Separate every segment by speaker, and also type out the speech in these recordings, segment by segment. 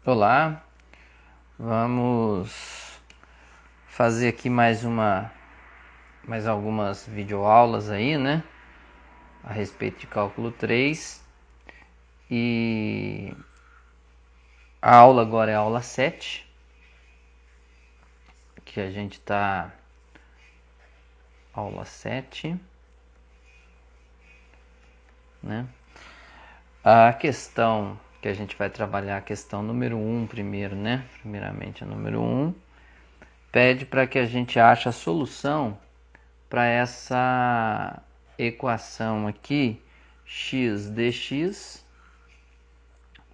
Speaker 1: Olá, vamos fazer aqui mais algumas videoaulas aí, né? A respeito de cálculo 3. E a aula agora é a aula 7, que a gente tá aula 7, né? A questão que a gente vai trabalhar, a questão número 1 primeiro, né? Primeiramente a número 1 pede para que a gente ache a solução para essa equação aqui, x dx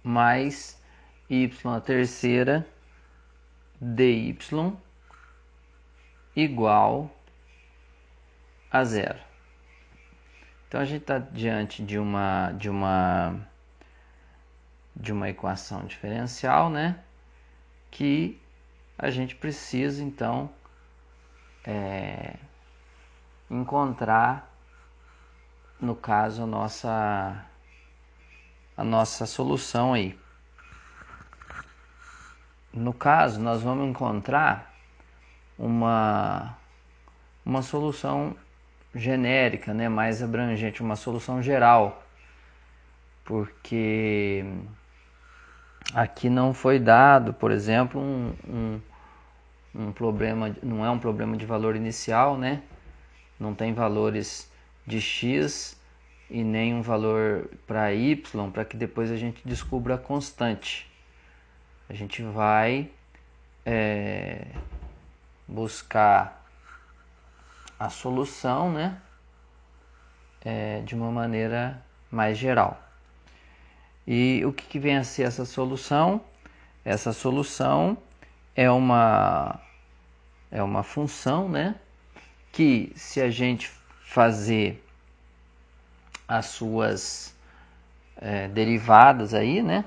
Speaker 1: mais y a terceira dy igual a zero. Então a gente está diante de uma equação diferencial, né? Que a gente precisa então encontrar, no caso, a nossa solução aí. No caso, nós vamos encontrar uma solução genérica, né, mais abrangente, uma solução geral, porque aqui não foi dado, por exemplo, um problema, não é um problema de valor inicial, né? Não tem valores de x e nem um valor para y, para que depois a gente descubra a constante. A gente vai buscar a solução, né? De uma maneira mais geral. E o que vem a ser essa solução? Essa solução é uma função, né? Que se a gente fazer as suas derivadas aí, né?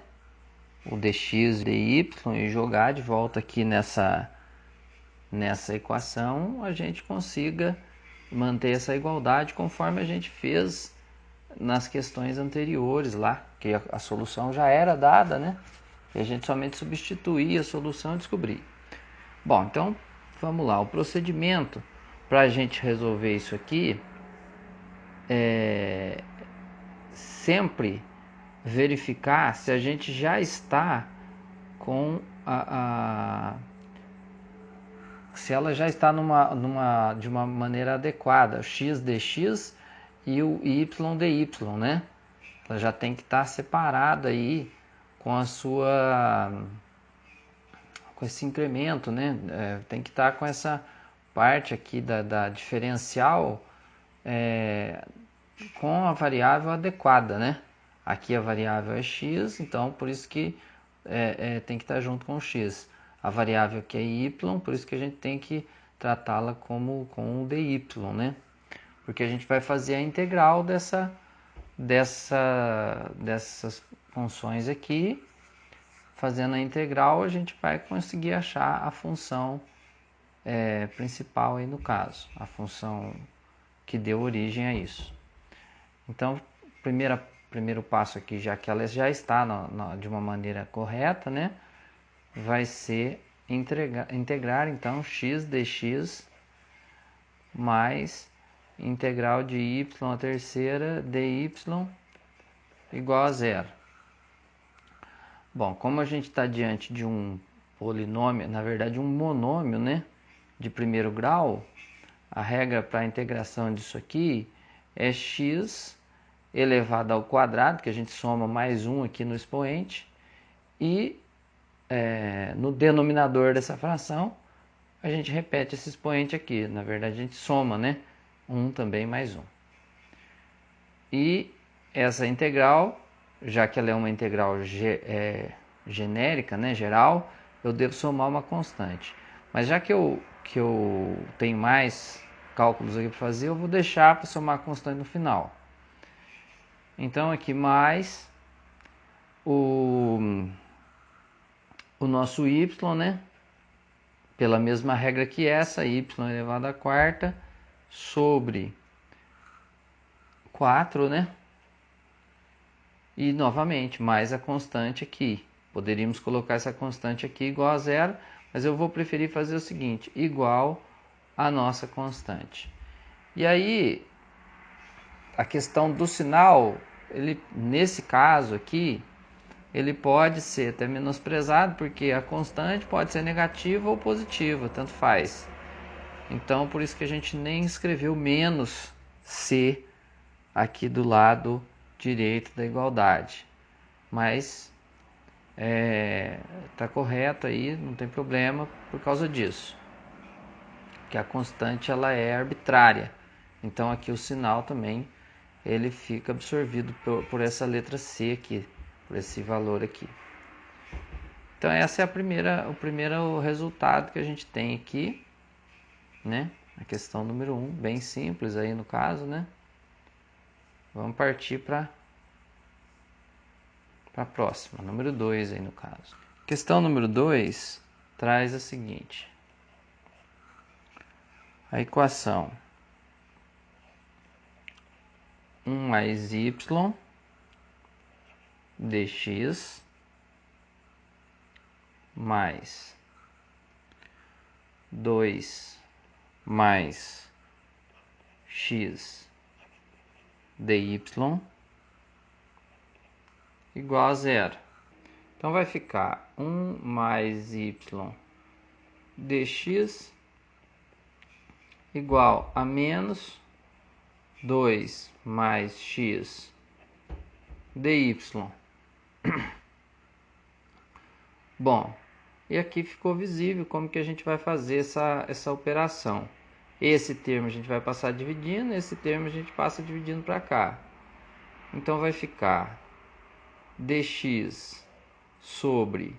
Speaker 1: O dx e dy e jogar de volta aqui nessa equação, a gente consiga manter essa igualdade conforme a gente fez nas questões anteriores lá, que a solução já era dada, né? E a gente somente substituía a solução e descobrir. Bom, então vamos lá. O procedimento para a gente resolver isso aqui é sempre verificar se a gente já está com se ela já está de uma maneira adequada, x dx e o y dy, né? Ela já tem que estar separada aí com com esse incremento, né? Tem que estar com essa parte aqui da diferencial com a variável adequada, né? Aqui a variável é x, então por isso que tem que estar junto com o x. A variável aqui é y, por isso que a gente tem que tratá-la com o dy, né? Porque a gente vai fazer a integral dessas funções aqui. Fazendo a integral, a gente vai conseguir achar a função principal aí no caso, a função que deu origem a isso. Então, primeiro passo aqui, já que ela já está de uma maneira correta, né, vai ser integrar então x dx mais integral de y a terceira dy igual a zero. Bom, como a gente está diante de um polinômio, na verdade um monômio, né, de primeiro grau, a regra para a integração disso aqui é x elevado ao quadrado, que a gente soma mais um aqui no expoente, e no denominador dessa fração a gente repete esse expoente aqui. Na verdade a gente soma, né, 1 também mais 1. E essa integral, já que ela é uma integral genérica, né, geral, eu devo somar uma constante. Mas já que eu tenho mais cálculos aqui para fazer, eu vou deixar para somar a constante no final. Então aqui mais o nosso y, né, pela mesma regra que essa, y elevado à quarta sobre 4, né? E novamente, mais a constante aqui, Poderíamos colocar essa constante aqui igual a zero, mas eu vou preferir fazer o seguinte, igual a nossa constante. E aí, a questão do sinal, nesse caso aqui, ele pode ser até menosprezado, porque a constante pode ser negativa ou positiva, tanto faz. Então, por isso que a gente nem escreveu menos C aqui do lado direito da igualdade. Mas tá correto aí, não tem problema por causa disso. Que a constante ela é arbitrária. Então aqui o sinal também ele fica absorvido por essa letra C aqui, por esse valor aqui. Então essa é o primeiro resultado que a gente tem aqui, né? A questão número 1, bem simples aí no caso, né? Vamos partir para a próxima, número 2 aí no caso. Questão número 2 traz a seguinte. A equação 1 mais y dx mais 2 mais x dy igual a zero. Então vai ficar 1 mais y dx igual a menos 2 mais x dy. Bom, e aqui ficou visível como que a gente vai fazer essa operação. Esse termo a gente vai passar dividindo, esse termo a gente passa dividindo para cá. Então vai ficar dx sobre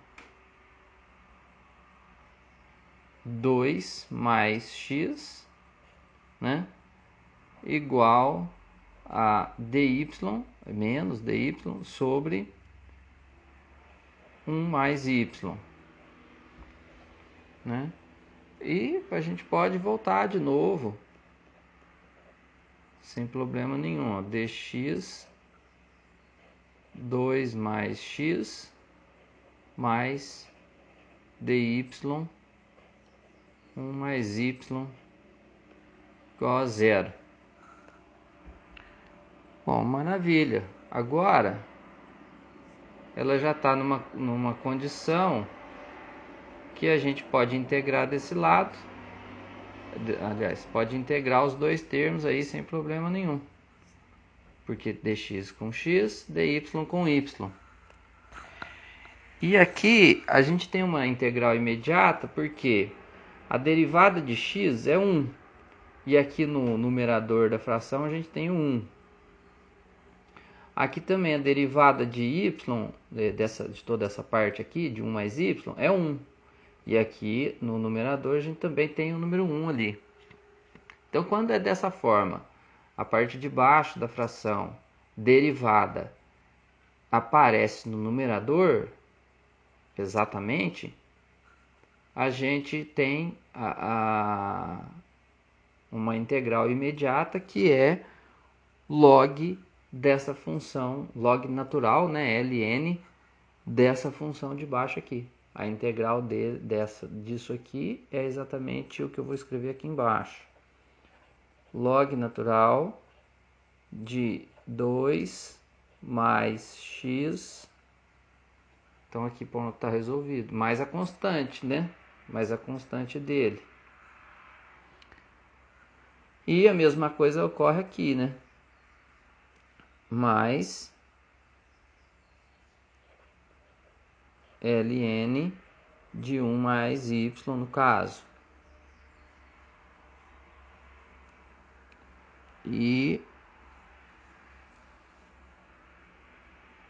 Speaker 1: 2 mais x, né, igual a dy, menos dy, sobre 1 mais y. Né? E a gente pode voltar de novo, sem problema nenhum. Ó, dx 2 mais x mais dy 1 mais y igual a zero. Bom, maravilha. Agora, ela já está numa condição que a gente pode integrar desse lado. Aliás, pode integrar os dois termos aí sem problema nenhum. Porque dx com x, dy com y. E aqui a gente tem uma integral imediata porque a derivada de x é 1. E aqui no numerador da fração a gente tem o 1. Aqui também a derivada de y, de toda essa parte aqui, de 1 mais y, é 1. E aqui no numerador a gente também tem o número 1 ali. Então quando é dessa forma, a parte de baixo da fração derivada aparece no numerador, exatamente, a gente tem uma integral imediata que é log dessa função, log natural, né, ln, dessa função de baixo aqui. A integral disso aqui é exatamente o que eu vou escrever aqui embaixo. Log natural de 2 mais x, então aqui pronto, está resolvido, mais a constante, né? Mais a constante dele. E a mesma coisa ocorre aqui, né? Mais ln de 1 mais y no caso. E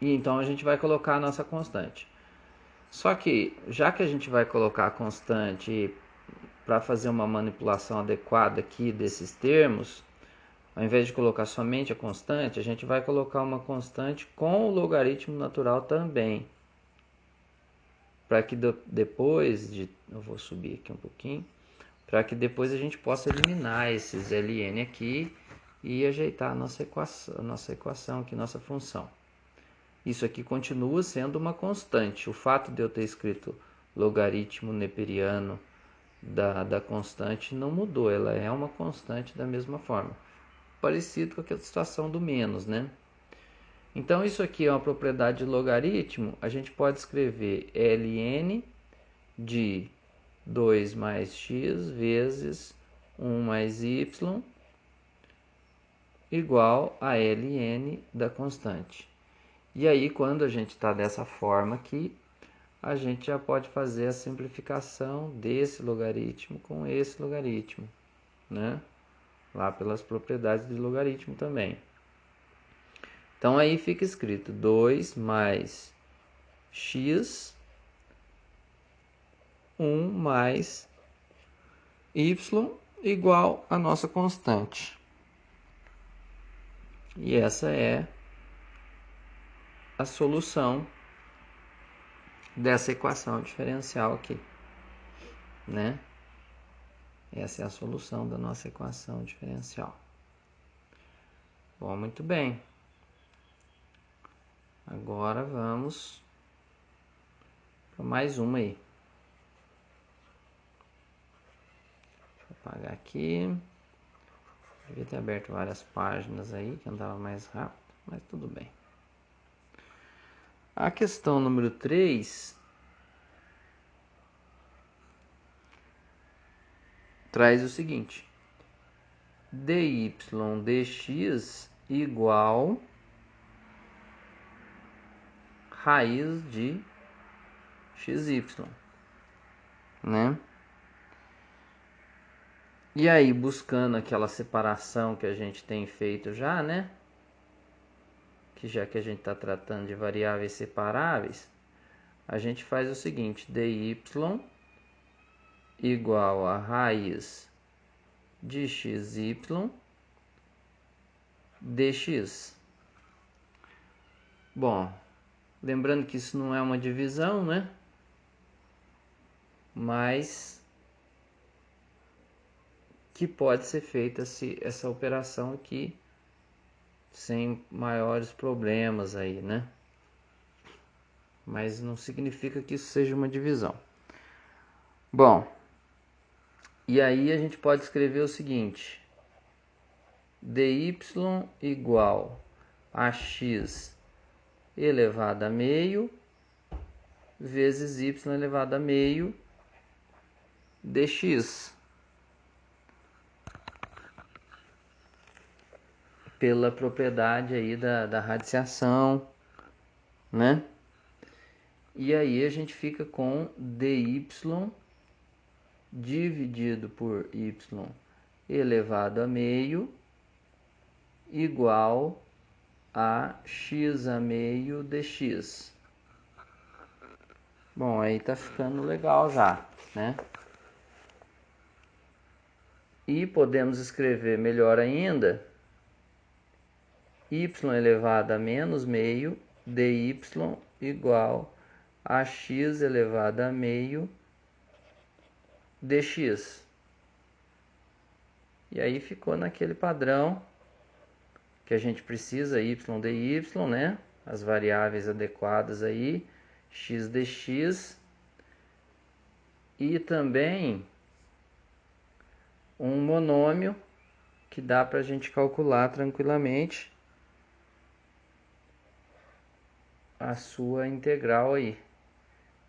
Speaker 1: então a gente vai colocar a nossa constante. Só que, já que a gente vai colocar a constante para fazer uma manipulação adequada aqui desses termos, ao invés de colocar somente a constante, a gente vai colocar uma constante com o logaritmo natural também. Para que depois, eu vou subir aqui um pouquinho, para que depois a gente possa eliminar esses ln aqui e ajeitar a nossa equação aqui, nossa função. isso aqui continua sendo uma constante. O fato de eu ter escrito logaritmo neperiano da constante não mudou, ela é uma constante da mesma forma. Parecido com aquela situação do menos, né? Então, isso aqui é uma propriedade de logaritmo. A gente pode escrever ln de 2 mais x vezes 1 mais y igual a ln da constante. E aí, quando a gente está dessa forma aqui, a gente já pode fazer a simplificação desse logaritmo com esse logaritmo, né? Lá pelas propriedades de logaritmo também. Então, aí fica escrito 2 mais x, 1 mais y igual a nossa constante. E essa é a solução dessa equação diferencial aqui, né? Essa é a solução da nossa equação diferencial. Bom, muito bem. Agora vamos para mais uma aí. Deixa eu apagar aqui. Devia ter aberto várias páginas aí, que andava mais rápido, mas tudo bem. A questão número 3 traz o seguinte: dy dx igual raiz de xy, né? E aí, buscando aquela separação que a gente tem feito já, né? Que já que a gente está tratando de variáveis separáveis, a gente faz o seguinte: dy igual a raiz de xy dx. Bom, lembrando que isso não é uma divisão, né? Mas que pode ser feita essa operação aqui sem maiores problemas aí, né? Mas não significa que isso seja uma divisão. Bom, e aí a gente pode escrever o seguinte: dy igual a x elevado a meio vezes y elevado a meio dx. Pela propriedade aí da radiciação, né? E aí a gente fica com dy dividido por y elevado a meio igual a x a meio dx. Bom, aí tá ficando legal já, né? E podemos escrever melhor ainda y elevado a menos meio dy igual a x elevado a meio dx. E aí ficou naquele padrão que a gente precisa, y dy, né? As variáveis adequadas aí, x dx. E também um monômio que dá para a gente calcular tranquilamente a sua integral aí.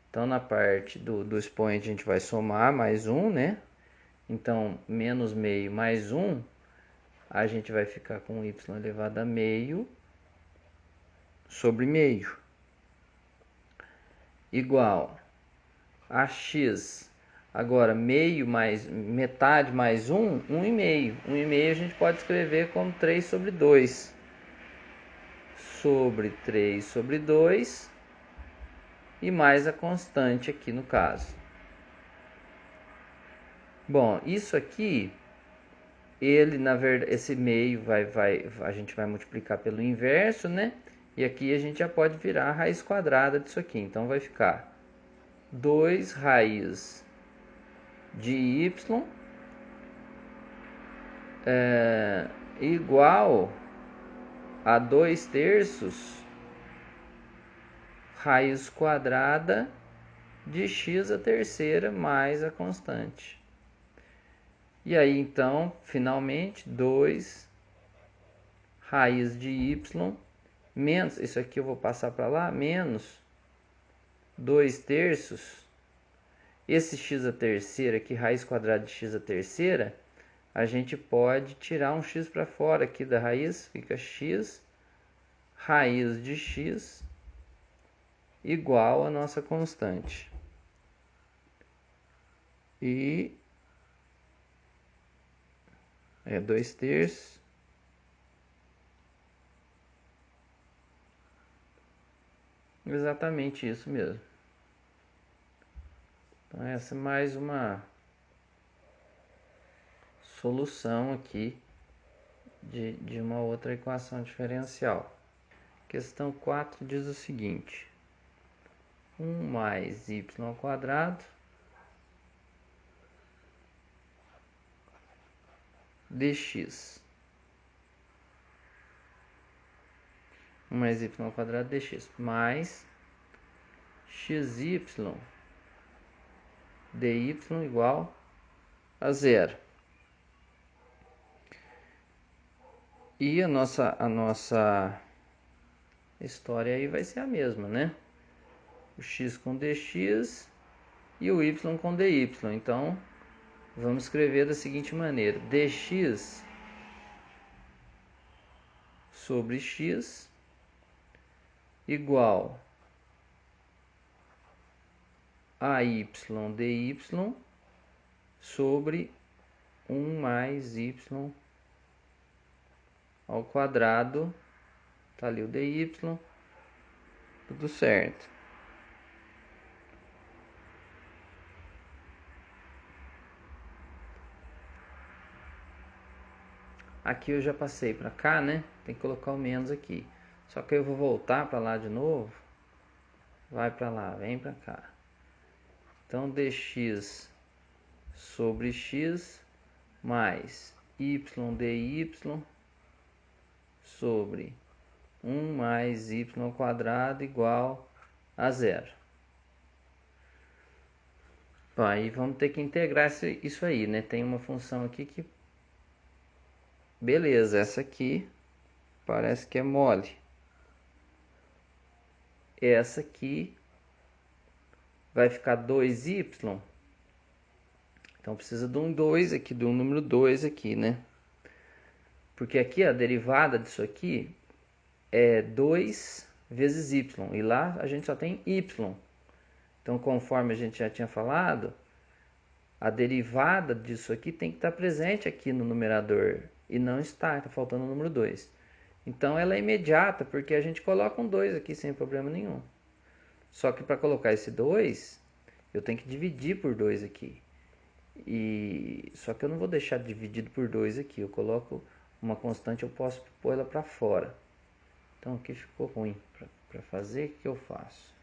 Speaker 1: Então, na parte do expoente, a gente vai somar mais 1, né? Então, menos meio mais 1, a gente vai ficar com y elevado a meio sobre meio. Igual a x. Agora, meio mais metade mais 1, 1,5. 1,5 a gente pode escrever como 3 sobre 2. Sobre 3 sobre 2 e mais a constante aqui no caso. Bom, isso aqui, ele na verdade, esse meio a gente vai multiplicar pelo inverso, né? E aqui a gente já pode virar a raiz quadrada disso aqui. Então vai ficar 2 raiz de y igual a 2 terços raiz quadrada de x a terceira mais a constante. E aí, então, finalmente, 2 raiz de y menos, isso aqui eu vou passar para lá, menos 2 terços. Esse x a terceira aqui, raiz quadrada de x a terceira, a gente pode tirar um x para fora aqui da raiz, fica x raiz de x igual a nossa constante. E é 2 terços. Exatamente isso mesmo. Então essa é mais uma solução aqui de uma outra equação diferencial. Questão 4 diz o seguinte: 1 mais y ao quadrado dx. 1 mais y ao quadrado dx mais xy dy igual a zero. E a nossa história aí vai ser a mesma, né? O x com dx e o y com dy. Então, vamos escrever da seguinte maneira: dx sobre x igual a y dy sobre 1 mais y ao quadrado. Tá ali o dy, tudo certo. Aqui eu já passei para cá, né? Tem que colocar o menos aqui. Só que eu vou voltar para lá de novo. Vai para lá, vem para cá. Então, dx sobre x mais y dy sobre 1 mais y ao quadrado igual a zero. Bom, aí vamos ter que integrar isso aí, né? Tem uma função aqui que... Beleza, essa aqui parece que é mole. Essa aqui vai ficar 2y. Então precisa de um 2 aqui, de um número 2 aqui, né? Porque aqui a derivada disso aqui é 2 vezes y. E lá a gente só tem y. Então, conforme a gente já tinha falado, a derivada disso aqui tem que estar presente aqui no numerador. E não está faltando o número 2. Então, ela é imediata, porque a gente coloca um 2 aqui sem problema nenhum. Só que para colocar esse 2, eu tenho que dividir por 2 aqui. Só que eu não vou deixar dividido por 2 aqui. Eu coloco uma constante, eu posso pôr ela para fora. Então, aqui ficou ruim. Para fazer, o que eu faço?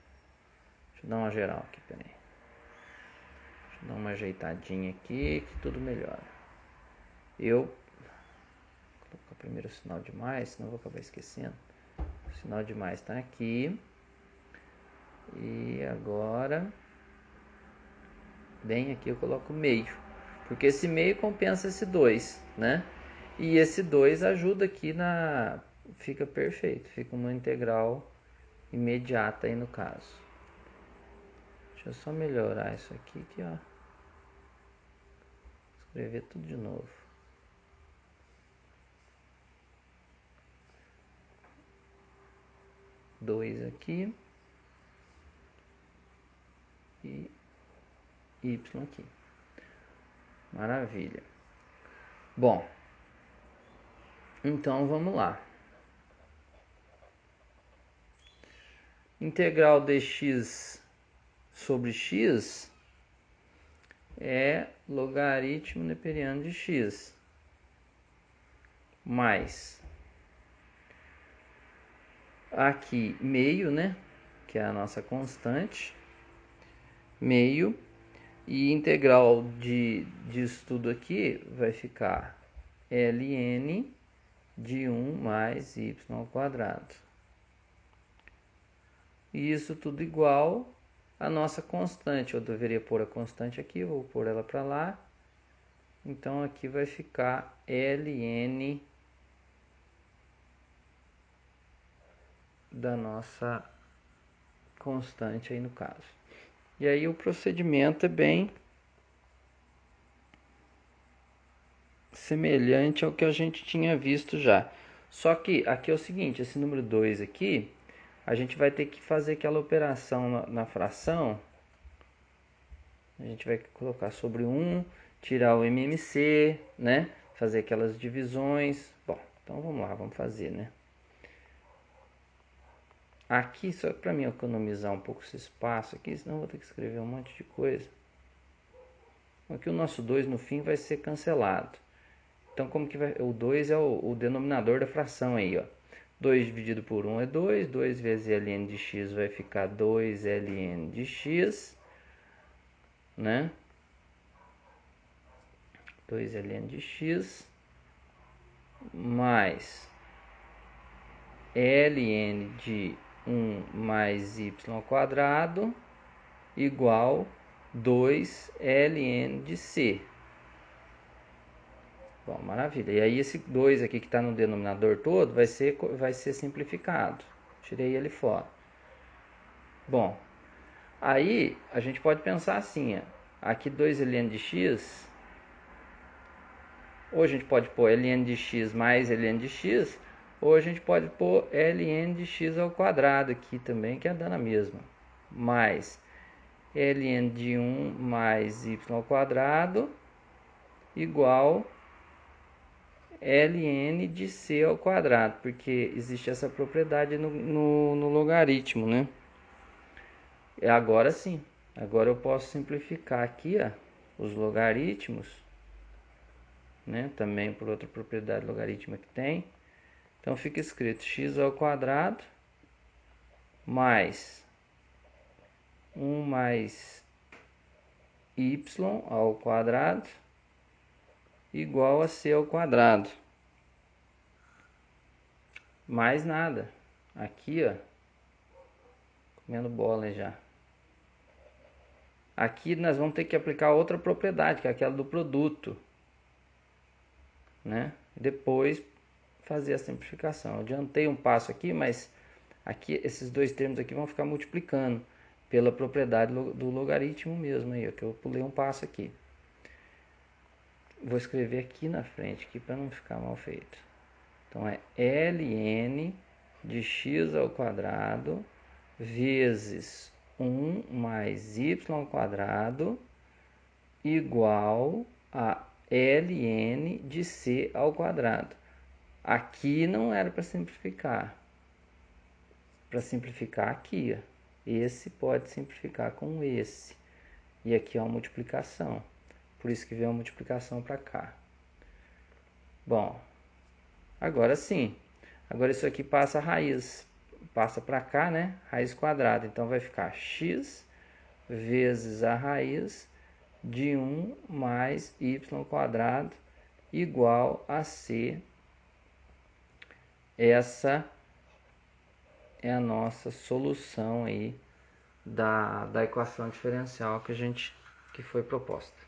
Speaker 1: Deixa eu dar uma geral aqui, peraí. Deixa eu dar uma ajeitadinha aqui, que tudo melhora. Eu vou colocar primeiro o sinal de mais, senão eu vou acabar esquecendo. O sinal de mais está aqui. E agora, bem aqui eu coloco meio. Porque esse meio compensa esse 2, né? E esse 2 ajuda aqui na... Fica perfeito, fica uma integral imediata aí no caso. Deixa eu só melhorar isso aqui, ó. Escrever tudo de novo. Dois aqui. E y aqui. Maravilha. Bom, então vamos lá. Integral dx sobre x é logaritmo neperiano de x mais aqui meio, né, que é a nossa constante, meio, e integral disso tudo aqui vai ficar ln de 1 mais y ao quadrado e isso tudo igual à nossa constante. Eu deveria pôr a constante aqui, vou pôr ela para lá. Então aqui vai ficar ln da nossa constante aí no caso. E aí o procedimento é bem semelhante ao que a gente tinha visto já. Só que aqui é o seguinte, esse número 2 aqui, a gente vai ter que fazer aquela operação na fração. A gente vai colocar sobre 1, tirar o MMC, né? Fazer aquelas divisões. Bom, então vamos lá, vamos fazer, né? Aqui, só para mim economizar um pouco esse espaço aqui, senão eu vou ter que escrever um monte de coisa. Aqui o nosso 2 no fim vai ser cancelado. Então, como que vai? O 2 é o denominador da fração aí, ó. 2 dividido por 1 é 2. 2 vezes ln de x vai ficar 2 ln de x, né? 2 ln de x mais ln de 1 mais y ao quadrado igual 2 ln de c. Bom, maravilha. E aí esse 2 aqui que está no denominador todo vai ser simplificado. Tirei ele fora. Bom, aí a gente pode pensar assim, ó. Aqui 2 ln de x, ou a gente pode pôr ln de x mais ln de x, ou a gente pode pôr ln de x ao quadrado aqui também, que é dando a mesma. Mais ln de 1 mais y ao quadrado igual ln de c ao quadrado, porque existe essa propriedade no logaritmo, né? E agora sim, agora eu posso simplificar aqui, ó, os logaritmos, né? Também por outra propriedade logarítmica que tem. Então fica escrito x ao quadrado mais 1 mais y ao quadrado igual a c ao quadrado. Mais nada. Aqui, ó, comendo bola já. Aqui nós vamos ter que aplicar outra propriedade, que é aquela do produto, né? Depois fazer a simplificação. Eu adiantei um passo aqui, mas aqui esses dois termos aqui vão ficar multiplicando pela propriedade do logaritmo mesmo aí, ó, que eu pulei um passo aqui. Vou escrever aqui na frente aqui para não ficar mal feito. Então é ln de x ao quadrado vezes 1 mais y ao quadrado igual a ln de c ao quadrado. Aqui não era para simplificar. Para simplificar aqui, ó. Esse pode simplificar com esse. E aqui é uma multiplicação. Por isso que veio a multiplicação para cá. Bom, agora sim. Agora isso aqui passa a raiz. Passa para cá, né? Raiz quadrada. Então vai ficar x vezes a raiz de 1 mais y quadrado igual a c. Essa é a nossa solução aí da equação diferencial que foi proposta.